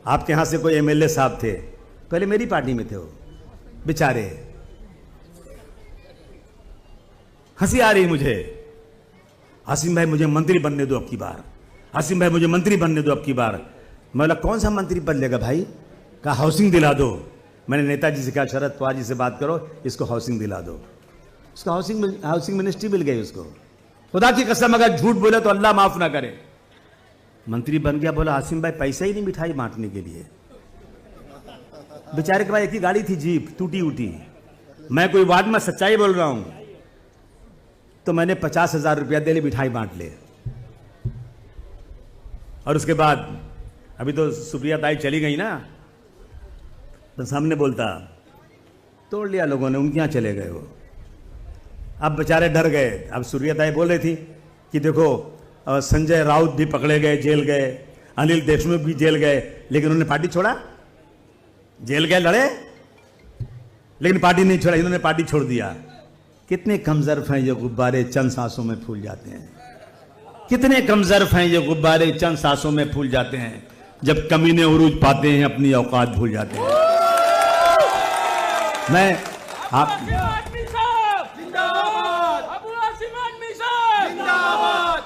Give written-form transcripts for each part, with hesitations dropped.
आपके यहां से कोई एमएलए साहब थे, पहले मेरी पार्टी में थे, वो बेचारे, हंसी आ रही मुझे। आसिम भाई मुझे मंत्री बनने दो अब की बार, आसिम भाई मुझे मंत्री बनने दो अब की बार। मैं बोला कौन सा मंत्री बन लेगा भाई? कहा हाउसिंग दिला दो। मैंने नेताजी से कहा शरद पवार जी से बात करो, इसको हाउसिंग दिला दो। उसको हाउसिंग मिनिस्ट्री मिल गई उसको। खुदा की कसम अगर झूठ बोले तो अल्लाह माफ ना करे। मंत्री बन गया। बोला आसिम भाई पैसा ही नहीं मिठाई बांटने के लिए। बेचारे के पास एक ही गाड़ी थी, जीप टूटी उटी। मैं कोई वाद में सच्चाई बोल रहा हूं। तो मैंने 50,000 रुपया दे ले, मिठाई बांट ले। और उसके बाद अभी तो सुप्रिया ताई चली गई ना, तो सामने बोलता तोड़ लिया लोगों ने, उनके यहां चले गए वो। अब बेचारे डर गए। अब सुप्रिया ताई बोल रही थी कि देखो संजय राउत भी पकड़े गए, जेल गए, अनिल देशमुख भी जेल गए, लेकिन उन्होंने पार्टी छोड़ा। जेल गए, लड़े, लेकिन पार्टी नहीं छोड़ा। इन्होंने पार्टी छोड़ दिया। कितने कमजोर हैं ये गुब्बारे, चंद सांसों में फूल जाते हैं। कितने कमजोर हैं ये गुब्बारे, चंद सांसों में फूल जाते हैं। जब कमीने उरूज पाते हैं अपनी औकात भूल जाते हैं। मैं आप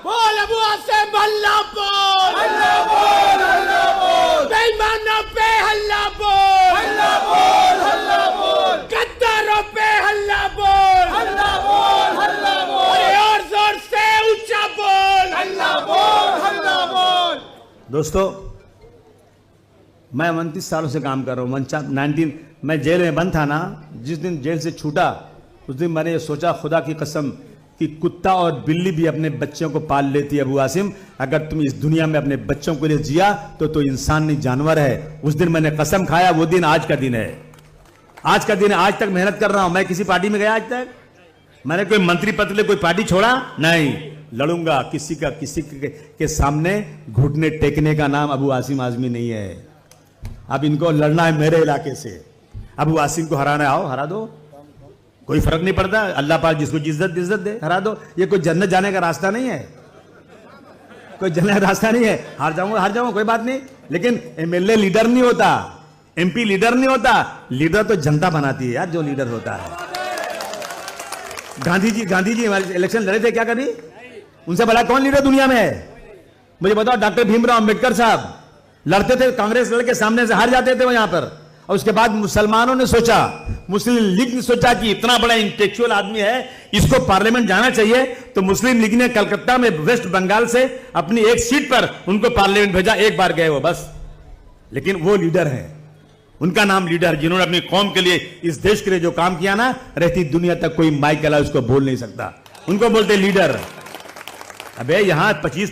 बोल अबू आसिम हल्ला बोल, हल्ला बोल, हल्ला बोल, बेईमानों पे हल्ला बोल, हल्ला बोल, हल्ला बोल, गद्दारों पे हल्ला बोल, हल्ला बोल, हल्ला बोल, और जोर से ऊंचा बोल, हल्ला बोल, हल्ला बोल। दोस्तों, मैं 29 सालों से काम कर रहा हूँ। 19 मैं जेल में बंद था ना, जिस दिन जेल से छूटा उस दिन मैंने ये सोचा खुदा की कसम कि कुत्ता और बिल्ली भी अपने बच्चों को पाल लेती है। अबू आसिम, अगर तुम इस दुनिया में अपने बच्चों के लिए जिया तो इंसान नहीं जानवर है। उस दिन मैंने कसम खाया, वो दिन आज का दिन है। आज का दिन है। आज तक मेहनत कर रहा हूं। मैं किसी पार्टी में गया आज तक? मैंने कोई मंत्री पद के लिए कोई पार्टी छोड़ा? नहीं। लड़ूंगा। किसी के सामने घुटने टेकने का नाम अबू आसिम आजमी नहीं है। अब इनको लड़ना है मेरे इलाके से। अबू आसिम को हराना, आओ हरा दो, कोई फर्क नहीं पड़ता। अल्लाह पाक जिसको इज्जत दे, हरा दो। ये कोई जन्नत जाने का रास्ता नहीं है, कोई जन्नत का रास्ता नहीं है। हार जाऊंगा कोई बात नहीं, लेकिन एमएलए लीडर नहीं होता, एमपी लीडर नहीं होता। लीडर तो जनता बनाती है यार, जो लीडर होता है। गांधी जी इलेक्शन लड़े थे, क्या कभी? उनसे बड़ा कौन लीडर दुनिया में है? मुझे बताओ। डॉक्टर भीमराव अंबेडकर साहब लड़ते थे, कांग्रेस लड़के सामने से हार जाते थे वहां पर। और उसके बाद मुसलमानों ने सोचा, मुस्लिम लीग ने सोचा कि इतना बड़ा इंटेलेक्चुअल आदमी है, इसको पार्लियामेंट जाना चाहिए। तो मुस्लिम लीग ने कलकत्ता में वेस्ट बंगाल से अपनी एक सीट पर उनको पार्लियामेंट भेजा। एक बार गए वो बस, लेकिन वो लीडर है। उनका नाम लीडर, जिन्होंने अपनी कौम के लिए, इस देश के लिए जो काम किया ना, रहती दुनिया तक कोई माइक अला उसको बोल नहीं सकता। उनको बोलते लीडर। अबे यहां 25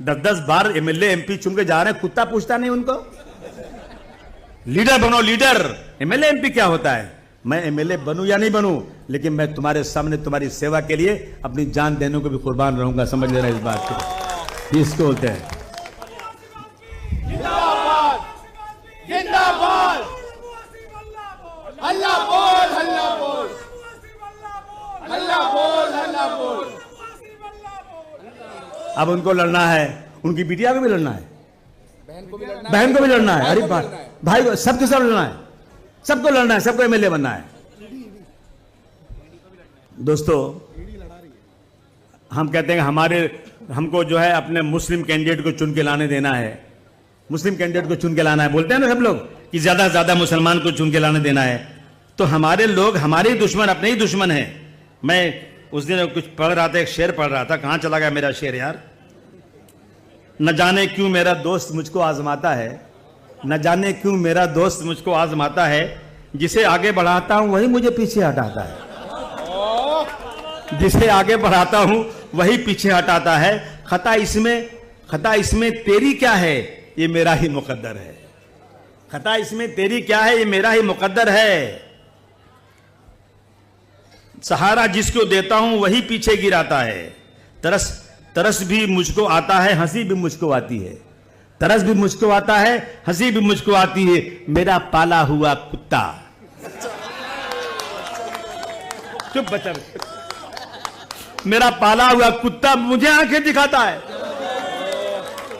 10 बार एमएलए एमपी चुन के जा रहे हैं, कुत्ता पूछता नहीं उनको? लीडर बनो, लीडर। एमएलए एमपी क्या होता है? मैं एमएलए बनूं या नहीं बनूं, लेकिन मैं तुम्हारे सामने तुम्हारी सेवा के लिए अपनी जान देने को भी कुर्बान रहूंगा। समझ लेना इस बात को। इसको होते हैं जिंदाबाद, जिंदाबाद, हल्ला बोल, हल्ला बोल, हल्ला बोल, हल्ला बोल। अब उनको लड़ना है, उनकी बिटिया को भी लड़ना है, बहन को भी लड़ना है। अरे भाई सबके सब लड़ना है, सबको लड़ना है, सबको एमएलए बनना है। दोस्तों, हम कहते हैं हमको जो है अपने मुस्लिम कैंडिडेट को चुन के लाने देना है। मुस्लिम कैंडिडेट को चुन के लाना है, बोलते हैं ना सब लोग कि ज्यादा से ज्यादा मुसलमान को चुन के लाने देना है। तो हमारे लोग हमारे ही दुश्मन, अपने ही दुश्मन है। मैं उस दिन कुछ पढ़ रहा था, एक शेर पढ़ रहा था। कहां चला गया मेरा शेर यार? न जाने क्यों मेरा दोस्त मुझको आजमाता है, न जाने क्यों मेरा दोस्त मुझको आजमाता है, जिसे आगे बढ़ाता हूं वही मुझे पीछे हटाता है। जिसे आगे बढ़ाता हूं वही पीछे हटाता है। खता इसमें तेरी क्या है, ये मेरा ही मुकद्दर है। खता इसमें तेरी क्या है, ये मेरा ही मुकद्दर है। सहारा जिसको देता हूं वही पीछे गिराता है। तरस भी मुझको आता है, हंसी भी मुझको आती है। तरस भी मुझको आता है, हंसी भी मुझको आती है। मेरा पाला हुआ कुत्ता। चुप बच्चा। मेरा पाला हुआ कुत्ता मुझे आंखें दिखाता है।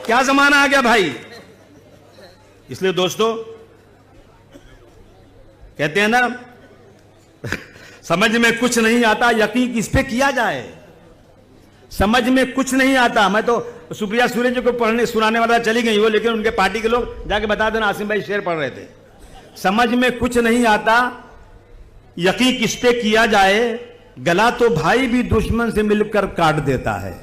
क्या जमाना आ गया भाई? इसलिए दोस्तों कहते हैं ना, समझ में कुछ नहीं आता, यकीन किस पे किया जाए। समझ में कुछ नहीं आता। मैं तो सुप्रिया सुरे जी को पढ़ने सुनाने वाला चली गई वो, लेकिन उनके पार्टी के लोग जाके बता देना आसिम भाई शेर पढ़ रहे थे। समझ में कुछ नहीं आता, यकीन किस पे किया जाए, गला तो भाई भी दुश्मन से मिलकर काट देता है।